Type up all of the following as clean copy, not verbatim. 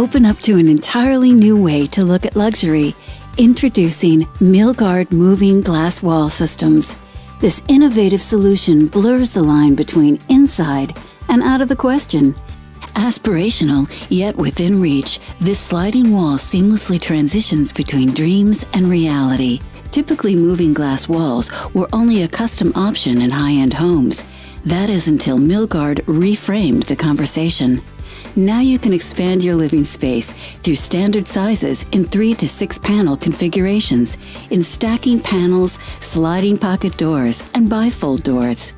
open up to an entirely new way to look at luxury. Introducing Milgard Moving Glass Wall Systems. This innovative solution blurs the line between inside and out of the question. Aspirational, yet within reach, this sliding wall seamlessly transitions between dreams and reality. Typically, moving glass walls were only a custom option in high-end homes. That is until Milgard reframed the conversation. Now you can expand your living space through standard sizes in 3 to 6 panel configurations, in stacking panels, sliding pocket doors, and bifold doors.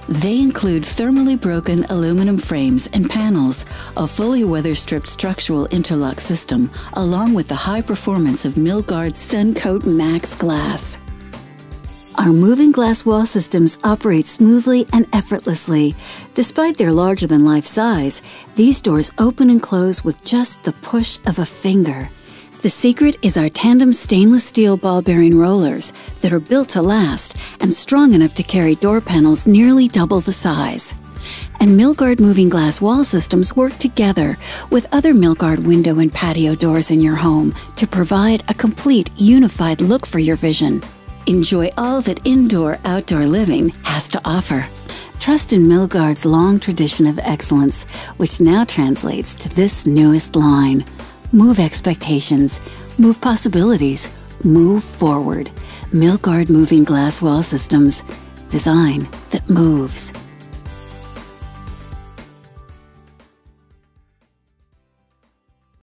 They include thermally broken aluminum frames and panels, a fully weather-stripped structural interlock system, along with the high performance of Milgard's SunCoat Max glass. Our moving glass wall systems operate smoothly and effortlessly. Despite their larger-than-life size, these doors open and close with just the push of a finger. The secret is our tandem stainless steel ball-bearing rollers that are built to last and strong enough to carry door panels nearly double the size. And Milgard moving glass wall systems work together with other Milgard window and patio doors in your home to provide a complete, unified look for your vision. Enjoy all that indoor-outdoor living has to offer. Trust in Milgard's long tradition of excellence, which now translates to this newest line. Move expectations, move possibilities, move forward. Milgard Moving Glass Wall Systems. Design that moves.